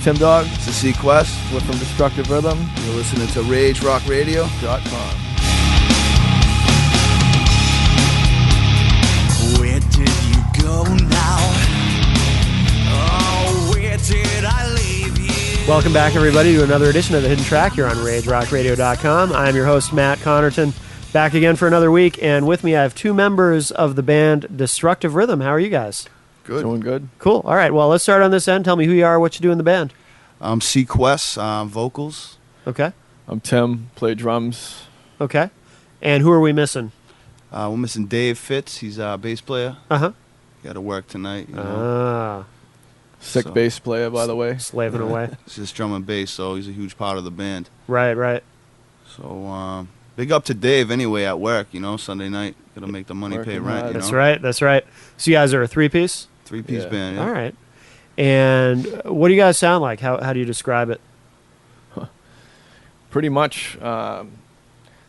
Tim Dog. This is C-Quest. We're from Destructive Rhythm. You're listening to RageRockRadio.com. Where did you go now? Oh, where did I leave you? Welcome back, everybody, to another edition of The Hidden Track here on RageRockRadio.com. I'm your host, Matt Connerton, back again for another week, and with me I have two members of the band Destructive Rhythm. How are you guys? Good. Doing good. Cool. All right, well, let's start on this end. Tell me who you are, what you do in the band. I'm C-Quest, vocals. Okay. I'm Tim, play drums. Okay. And who are we missing? We're missing Dave Fitz. He's our bass player. Uh-huh. Got to work tonight. You know. Sick bass player, by the way. Slaving away. It's just drum and bass, so he's a huge part of the band. Right. So big up to Dave anyway at work, you know, Sunday night. Got to make the money pay Working rent, hard. you That's know. right. So you guys are a three-piece? Three-piece Yeah. band, yeah. All right. And what do you guys sound like? How do you describe it? Pretty much, I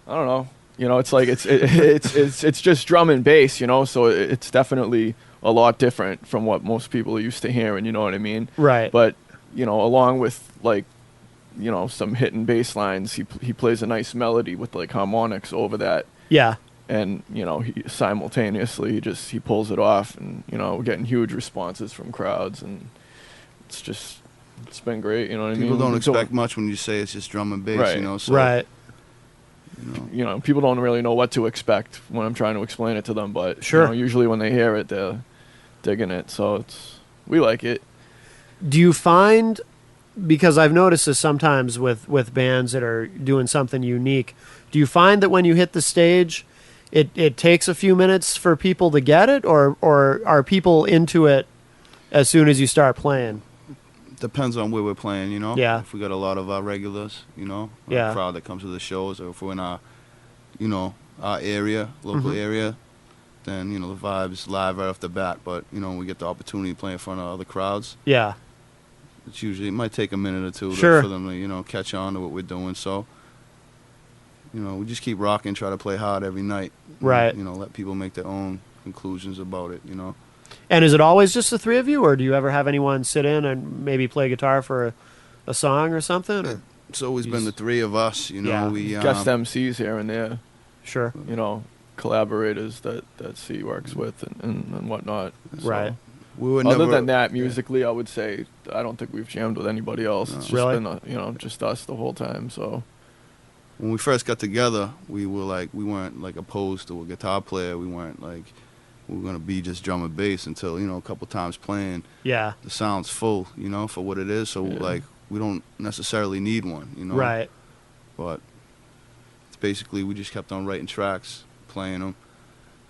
don't know. You know, it's like it's just drum and bass, you know, so it's definitely a lot different from what most people are used to hearing, you know what I mean? Right. But, you know, along with, like, you know, some hit and bass lines, he plays a nice melody with, like, harmonics over that. Yeah. And, you know, he simultaneously he pulls it off, and, you know, we're getting huge responses from crowds, and it's been great, you know what I mean? People don't expect much when you say it's just drum and bass, Right. you know. So, Right. You know, people don't really know what to expect when I'm trying to explain it to them, but Sure. you know, usually when they hear it, they're digging it, so we like it. Do you find, because I've noticed this sometimes with bands that are doing something unique, do you find that when you hit the stage, it takes a few minutes for people to get it, or are people into it as soon as you start playing? Depends on where we're playing, you know. Yeah. If we got a lot of our regulars, you know, Yeah. a crowd that comes to the shows, or if we're in our, you know, our area, local area, then, you know, the vibe's live right off the bat. But, you know, when we get the opportunity to play in front of other crowds, Yeah. it might take a minute or two Sure. for them to, you know, catch on to what we're doing. So, you know, we just keep rocking, try to play hard every night. Right. You know, let people make their own conclusions about it, you know. And is it always just the three of you, or do you ever have anyone sit in and maybe play guitar for a song or something? Or? It's always been the three of us, you know. Yeah. We Guest MCs here and there, Sure. you know, collaborators that C works with and whatnot. So, Right. we were Other never, than that, musically, I would say I don't think we've jammed with anybody else. It's just Really? been, you know, just us the whole time, so... when we first got together, we weren't like opposed to a guitar player. We weren't like we were gonna be just drum and bass until, you know, a couple times playing. Yeah. The sound's full, you know, for what it is. So Yeah. like we don't necessarily need one, you know. Right. But it's basically we just kept on writing tracks, playing them,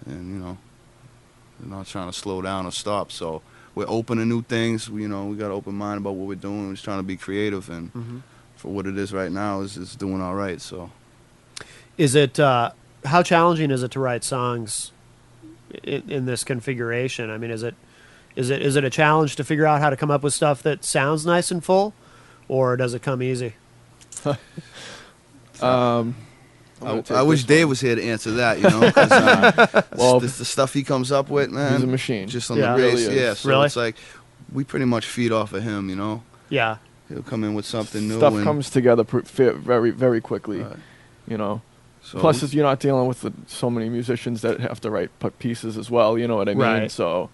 and, you know, we're not trying to slow down or stop. So we're open to new things. We got an open mind about what we're doing. We're just trying to be creative, and for what it is right now is doing all right. So. Is it how challenging is it to write songs in this configuration? I mean, is it a challenge to figure out how to come up with stuff that sounds nice and full, or does it come easy? I wish Dave was here to answer that, you know. 'Cause, Well, the stuff he comes up with, man. he's a machine. Just on Yeah. the bass, Really is. yeah. So Really? it's like we pretty much feed off of him, you know. Yeah. He'll come in with something new. Stuff and, comes together very, very quickly, Right. you know. So Plus, you're not dealing with so many musicians that have to write pieces as well. You know what I mean? Right. So,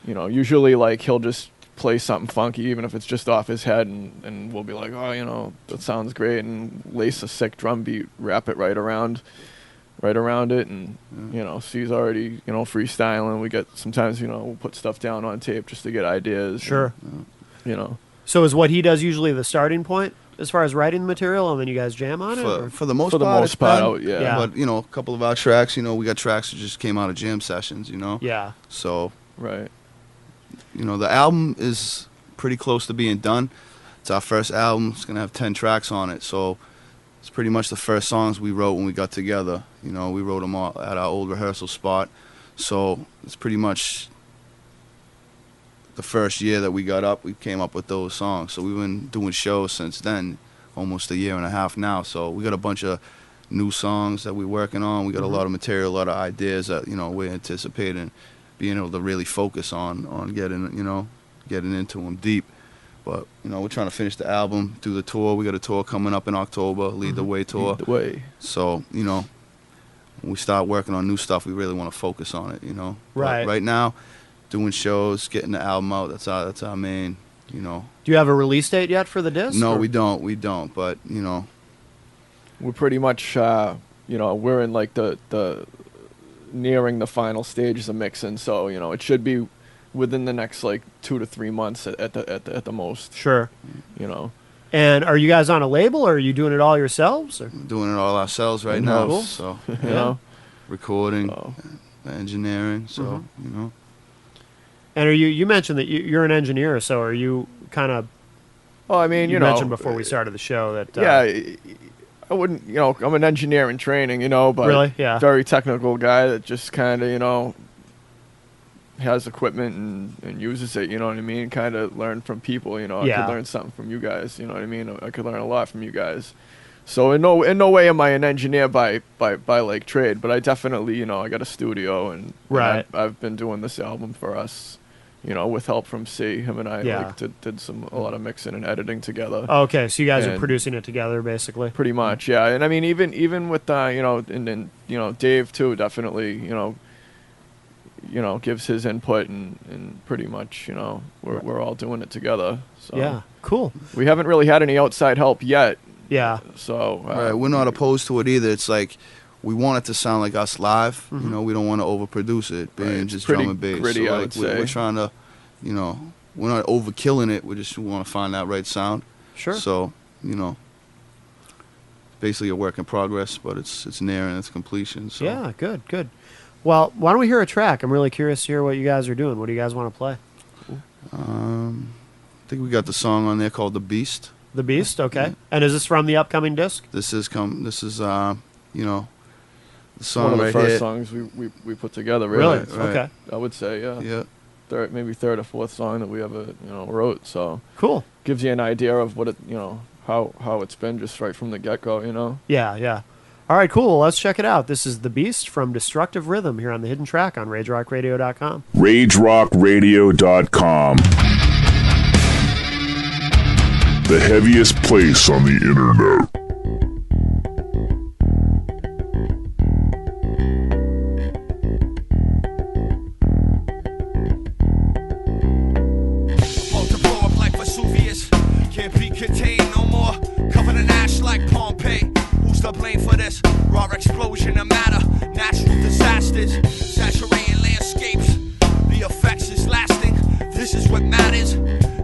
you know, usually like he'll just play something funky, even if it's just off his head, and we'll be like, oh, you know, that sounds great, and lace a sick drum beat, wrap it right around it, and you know, C's already, you know, freestyling. We get sometimes, you know, we'll put stuff down on tape just to get ideas. Sure. And, you know. So is what he does usually the starting point as far as writing the material, and then you guys jam on it? or? for the most For the part, most it's part, been. yeah. Yeah. But, you know, a couple of our tracks, you know, we got tracks that just came out of jam sessions, you know. Yeah. So, Right. you know, the album is pretty close to being done. It's our first album. It's gonna have 10 tracks on it. So it's pretty much the first songs we wrote when we got together. You know, we wrote them all at our old rehearsal spot. So it's pretty much the first year that we got up, we came up with those songs. So we've been doing shows since then, almost a year and a half now. So we got a bunch of new songs that we're working on. We got a lot of material, a lot of ideas that, you know, we're anticipating being able to really focus on getting, you know, getting into them deep. But we're trying to finish the album, do the tour. We got a tour coming up in October, Lead the Way tour. Lead the way. So when we start working on new stuff, we really want to focus on it. But Right. right now, doing shows, getting the album out. That's our main. Do you have a release date yet for the disc? No, or- we don't. We don't. But We're pretty much, we're in like the nearing the final stages of mixing. So it should be within the next like 2 to 3 months at the most. Sure. You know. And are you guys on a label, or are you doing it all yourselves? Or? doing it all ourselves right In-house. now. Cool. So You know. recording, So, engineering. So And are you mentioned that you're an engineer, so are you kind of? well, I mean, You you know, mentioned before we started the show that yeah, I wouldn't, I'm an engineer in training, but Really? Yeah. very technical guy that just kind of, has equipment and uses it, you know what I mean? Kind of learn from people, I Yeah. could learn something from you guys, you know what I mean? I could learn a lot from you guys. So in no way am I an engineer by like trade, but I definitely, I got a studio and Right. I've been doing this album for us, with help from C. Him and I Yeah. did a lot of mixing and editing together. Oh, okay, so you guys are And- producing it together, basically. Pretty much, yeah. And I mean, even with and Dave too, definitely, gives his input and pretty much, we're all doing it together. So Yeah, cool. we haven't really had any outside help yet. Yeah, So right, we're not opposed to it either. It's like we want it to sound like us live. We don't want to overproduce it, being Right, it's just pretty drum and bass. gritty, so I like would we're say. trying to, we're not overkilling it. We just want to find that right sound. sure. So basically a work in progress, but it's nearing its completion. So Yeah, good. Well, why don't we hear a track? I'm really curious to hear what you guys are doing. What do you guys want to play? I think we got the song on there called "The Beast." The Beast, okay. And is this from the upcoming disc? This is the song one of the right first here. songs we put together. Really, Right. Okay. I would say, yeah. Yeah. Maybe third or fourth song that we ever wrote. So Cool. gives you an idea of what it how it's been just right from the get go. Yeah. All right, cool. Well, let's check it out. This is The Beast from Destructive Rhythm here on The Hidden Track on RageRockRadio.com. RageRockRadio.com. The heaviest place on the internet. About to blow up like Vesuvius. Can't be contained no more. Covered in ash like Pompeii. Who's to blame for this? Raw explosion of matter. Natural disasters. Saturating landscapes. The effects is lasting. This is what matters.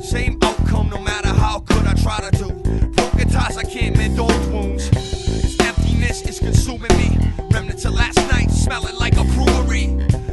Same outcome no matter how good I try to do. Broken ties I can't mend old wounds. This emptiness is consuming me. Remnants of last night smelling like a brewery.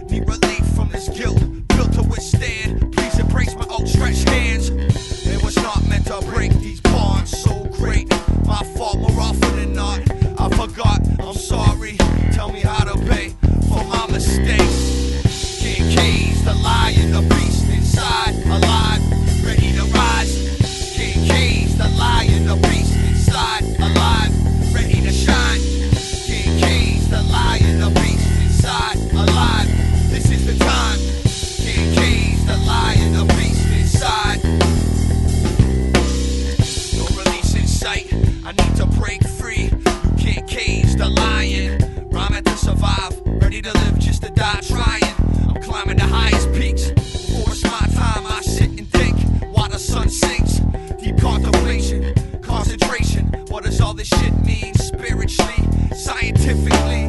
Need relief from this guilt. Built to withstand. Please embrace my outstretched hands. It was not meant to break these bonds so great. My fault more often than not. I forgot, I'm sorry. Tell me how to pay for my mistakes. Can't cage the lion, the beast inside, alive, ready to rise. Can't cage the lion, the beast inside, alive, ready to shine. Can't cage the lion, the beast inside, alive. This is the time. Can't cage the lion, the beast inside. No release in sight. I need to break free. You can't cage the lion. Rhyming to survive, ready to live just to die trying. I'm climbing the highest peaks. Before it's my time, I sit and think while the sun sinks. Deep contemplation, concentration. What does all this shit mean spiritually, scientifically,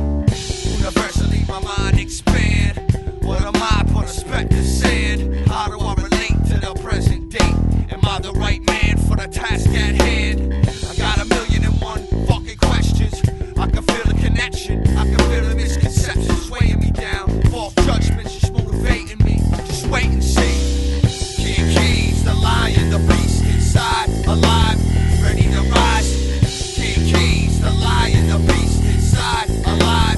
universally? My mind expand. What am I? Put a speck to sand. How do I relate to the present date? Am I the right man for the task at hand? I got 1,000,001 fucking questions. I can feel the connection. I can feel the misconceptions swaying me down. False judgments just motivating me. Just wait and see. Can't cage the lion, the beast inside, alive, ready to rise. Can't cage the lion, the beast inside, alive.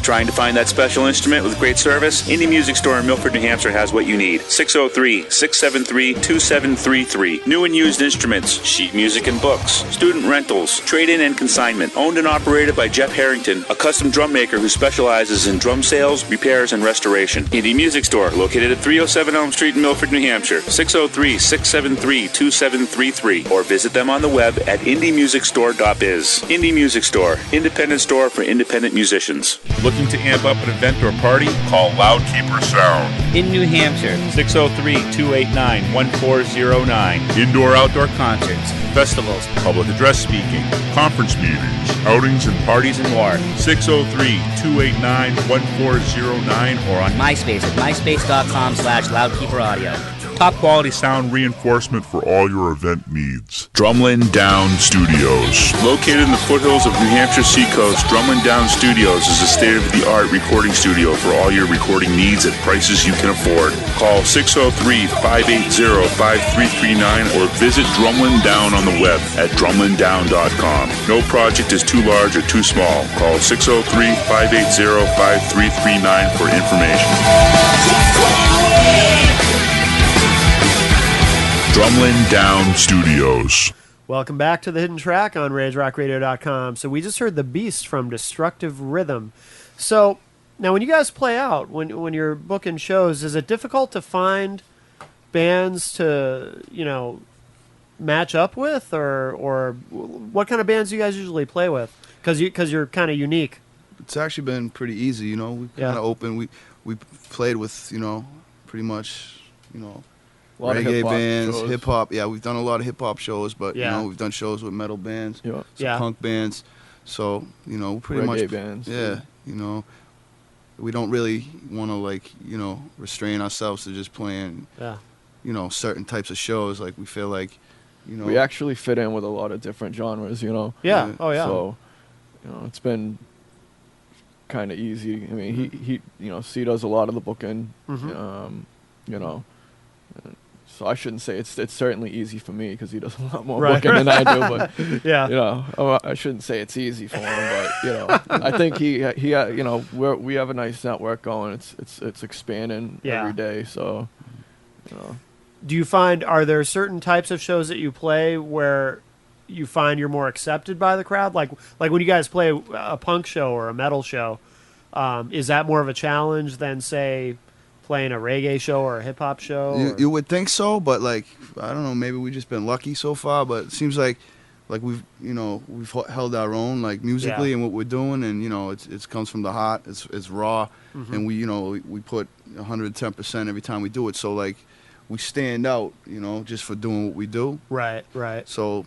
Trying to find that special instrument with great service? Indie Music Store in Milford, New Hampshire has what you need. 603-673-2733. New and used instruments, sheet music and books, student rentals, trade-in and consignment. Owned and operated by Jeff Harrington, a custom drum maker who specializes in drum sales, repairs, and restoration. Indie Music Store, located at 307 Elm Street in Milford, New Hampshire. 603-673-2733. Or visit them on the web at indiemusicstore.biz. Indie Music Store, independent store for independent musicians. Looking to amp up an event or party? Call Loudkeeper Sound. In New Hampshire, 603-289-1409. Indoor-outdoor concerts, festivals, public address speaking, conference meetings, outings and parties and more. 603-289-1409 or on MySpace at myspace.com/loudkeeperaudio. top quality sound reinforcement for all your event needs. Drumlin Down Studios. Located in the foothills of New Hampshire Seacoast, Drumlin Down Studios is a state-of-the-art recording studio for all your recording needs at prices you can afford. Call 603-580-5339 or visit Drumlin Down on the web at drumlindown.com. No project is too large or too small. Call 603-580-5339 for information. Drumlin Down Studios. Welcome back to the Hidden Track on RageRockRadio.com. So we just heard The Beast from Destructive Rhythm. So now when you guys play out, when you're booking shows, is it difficult to find bands to, match up with? Or what kind of bands do you guys usually play with? Because you're kind of unique. It's actually been pretty easy, we kind of open. We played with, pretty much, A lot reggae of bands, shows. hip hop. Yeah, we've done a lot of hip hop shows, but Yeah. we've done shows with metal bands, Yeah. Yeah. punk bands. So pretty Reggae much bands. Yeah, we don't really want to restrain ourselves to just playing Yeah. certain types of shows. Like we feel like We actually fit in with a lot of different genres, Yeah. Yeah. Oh, yeah. So, it's been kind of easy. I mean, he C does a lot of the booking, Mhm. So I shouldn't say it's certainly easy for me because he does a lot more Right. booking than I do. But Yeah. I shouldn't say it's easy for him. But I think he we have a nice network going. It's expanding Yeah. every day. So, Do you find, are there certain types of shows that you play where you find you're more accepted by the crowd? Like when you guys play a punk show or a metal show, is that more of a challenge than, say, playing a reggae show or a hip hop show? You would think so, but I don't know. Maybe we've just been lucky so far. But it seems like we've held our own musically Yeah. and what we're doing, and it comes from the heart. It's raw, Mm-hmm. and we put 110% every time we do it. So we stand out, just for doing what we do. Right. So,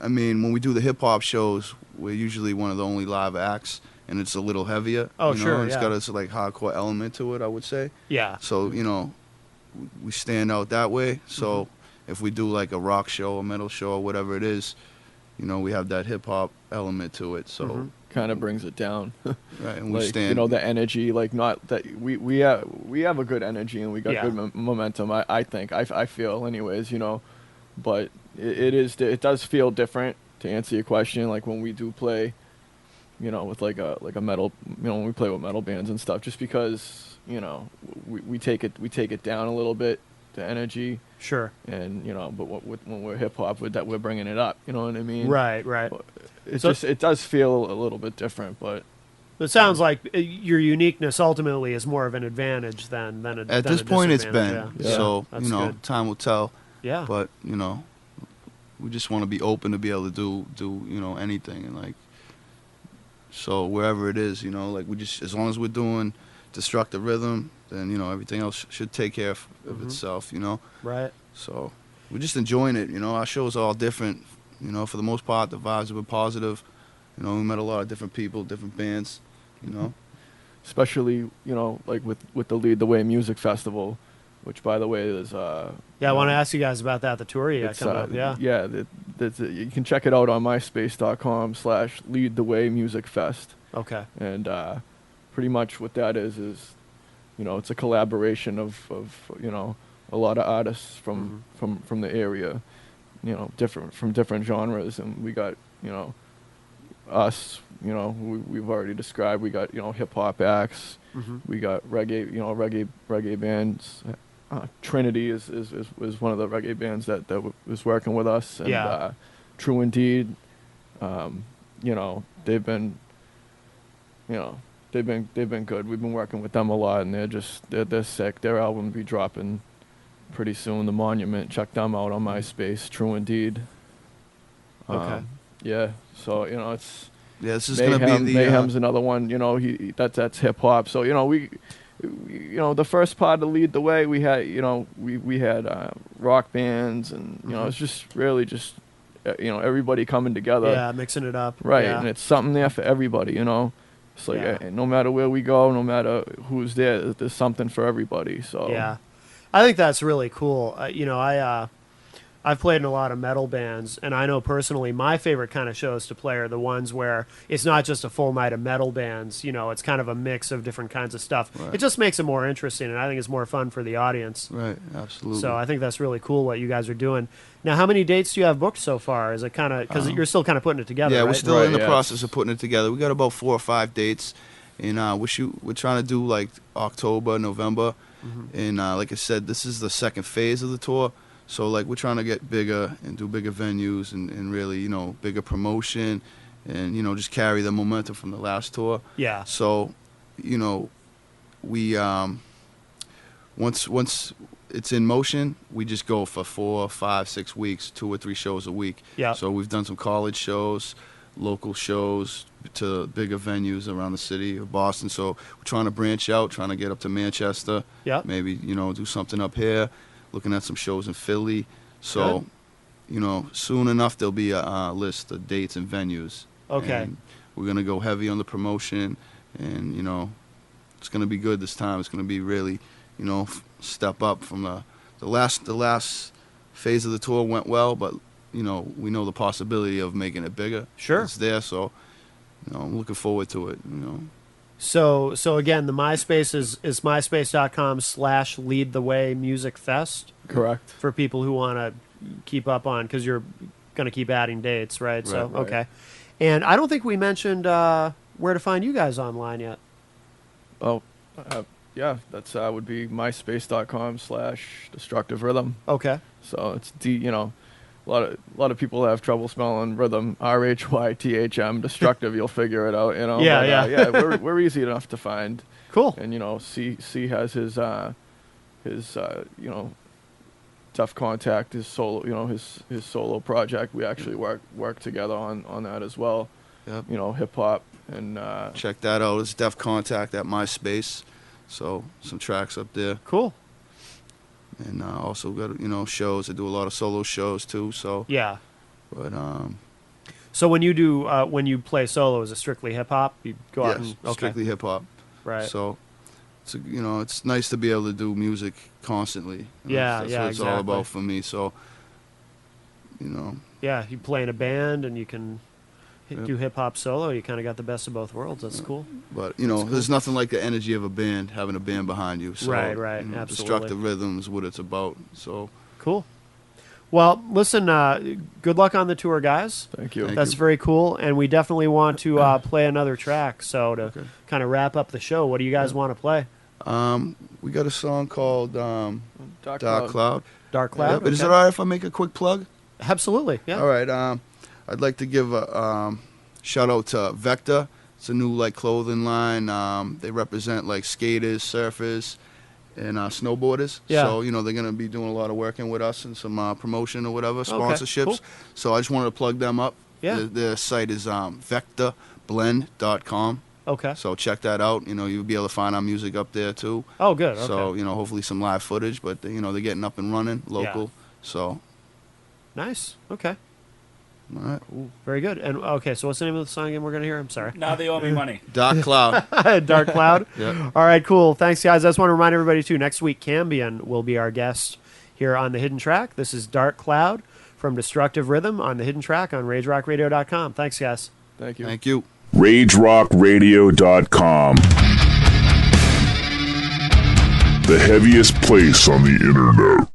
I mean, when we do the hip hop shows, we're usually one of the only live acts, and it's a little heavier. Oh, sure, It's yeah. got a hardcore element to it, I would say. Yeah. So, we stand out that way. So, Mm-hmm. if we do a rock show, a metal show, or whatever it is, we have that hip hop element to it. So, Mhm. kind of brings it down. right, and we stand. the energy, not that we have a good energy and we got Yeah. good momentum. I think I feel anyways, but it does feel different, to answer your question. Like when we do play, with like a metal, when we play with metal bands and stuff, just because we take it down a little bit, the energy, Sure. and but when we're hip hop, we're bringing it up. You know what I mean? Right. It does feel a little bit different, but It sounds like your uniqueness ultimately is more of an advantage than a At this point, it's been. disadvantage. Yeah. So, That's good. time will tell. Yeah. But, we just want to be open to be able to do anything. And, so wherever it is, we just, as long as we're doing Destructive Rhythm, then, everything else should take care of Mhm. itself, Right. So we're just enjoying it, Our shows are all different, For the most part, the vibes have been positive. We met a lot of different people, different bands, especially with the Lead the Way Music Festival, which by the way is Yeah, I want to ask you guys about that. The tour you got it's, coming up. Yeah. you can check it out on myspace.com/Lead the Way Music Fest, Okay. and pretty much what that is it's a collaboration of a lot of artists from the area, different genres, and we got us, you know, we've already described. We got, you know, hip hop acts. We got reggae, you know, reggae bands. Trinity is one of the reggae bands that was working with us. And, True Indeed, you know, they've been good. We've been working with them a lot, and they're sick. Their album will be dropping pretty soon. The Monument, check them out on MySpace. True Indeed. Okay. Yeah. So you know, it's this is gonna be the Mayhem's another one. You know, that's hip hop. So you know, we the first part to Lead the Way, we had, you know, we had rock bands, and you know, it's just really just you know, everybody coming together. Yeah, mixing it up. Right, Yeah. and it's something there for everybody. You know. It's like no matter where we go, no matter who's there, there's something for everybody. So yeah, I think that's really cool. You know, I've played in a lot of metal bands, and I know personally my favorite kind of shows to play are the ones where it's not just a full night of metal bands. You know, it's kind of a mix of different kinds of stuff. Right. It just makes it more interesting, and I think it's more fun for the audience. Right, absolutely. So I think that's really cool what you guys are doing. Now, how many dates do you have booked so far? Is it kind of because you're still kind of putting it together? Yeah, right? we're still Right, in the yeah. process of putting it together. We got about 4 or 5 dates, and we're trying to do like October, November, and like I said, this is the second phase of the tour. So like we're trying to get bigger and do bigger venues and really, you know, bigger promotion, and you know, just carry the momentum from the last tour. Yeah. So, you know, we once it's in motion, we just go for 4, 5, 6 weeks, 2 or 3 shows a week. Yeah. So we've done some college shows, local shows to bigger venues around the city of Boston. So we're trying to branch out, trying to get up to Manchester. Yeah. Maybe, you know, do something up here. Looking at some shows in Philly. So, Good. you know, soon enough there'll be a list of dates and venues. Okay. And we're gonna go heavy on the promotion, and you know, it's gonna be good this time. It's gonna be really, you know, step up from the last phase of the tour went well, but you know, we know the possibility of making it bigger. Sure. It's there, so you know, I'm looking forward to it. You know. So again, the MySpace is myspace.com/Lead the Way Music Fest correct. for people who want to keep up on, because you're going to keep adding dates, right? So Right, right. okay. And I don't think we mentioned where to find you guys online yet. Oh, yeah, that's would be myspace.com/Destructive Rhythm. Okay. So it's you know, a lot of people have trouble spelling rhythm, RHYTHM, destructive. You'll figure it out, you know. Yeah, But, yeah. yeah. We're easy enough to find, Cool. and you know, C has his you know, Tough Contact, his solo, you know, his solo project. We actually work together on that as well. Yep. You know, hip hop and Check that out. It's Def Contact at MySpace. So some tracks up there. Cool. And also got, you know, shows. I do a lot of solo shows too. So, Yeah. but So when you do when you play solo, is it strictly hip hop? You go out yes, and okay. strictly hip hop. Right. So, it's you know, it's nice to be able to do music constantly. You know, Yeah, that's yeah, what it's all exactly. about for me. So, you know, Yeah, you play in a band and you can Yep. do hip hop solo. You kind of got the best of both worlds. That's cool. but you know, there's nothing like the energy of a band, having a band behind you. So, Right, you know, absolutely. Destructive Rhythms, what it's about. So, Cool. Well, listen, good luck on the tour, guys. thank you. Thank That's you. very cool, and we definitely want to play another track. So to kind of wrap up the show, what do you guys want to play? we got a song called Dark Dark Cloud. Dark Cloud. Yep. Is it Okay. all right if I make a quick plug? Absolutely. Yeah. All right. I'd like to give a shout out to Vector. It's a new like clothing line. They represent like skaters, surfers, and snowboarders. Yeah. So you know they're gonna be doing a lot of working with us and some promotion or whatever, sponsorships. cool. So I just wanted to plug them up. Yeah. Their site is vectorblend.com. Okay. So check that out. You know you'll be able to find our music up there too. Oh, good. Okay. So you know hopefully some live footage, but you know they're getting up and running local. So Nice. Okay. all right. Very good. And okay, so what's the name of the song again we're going to hear? I'm sorry. Now they owe me money. Dark Cloud. Dark Cloud. Yeah. All right, cool. Thanks, guys. I just want to remind everybody, too, next week, Cambion will be our guest here on The Hidden Track. This is Dark Cloud from Destructive Rhythm on The Hidden Track on RageRockRadio.com. Thanks, guys. Thank you. Thank you. RageRockRadio.com. The heaviest place on the internet.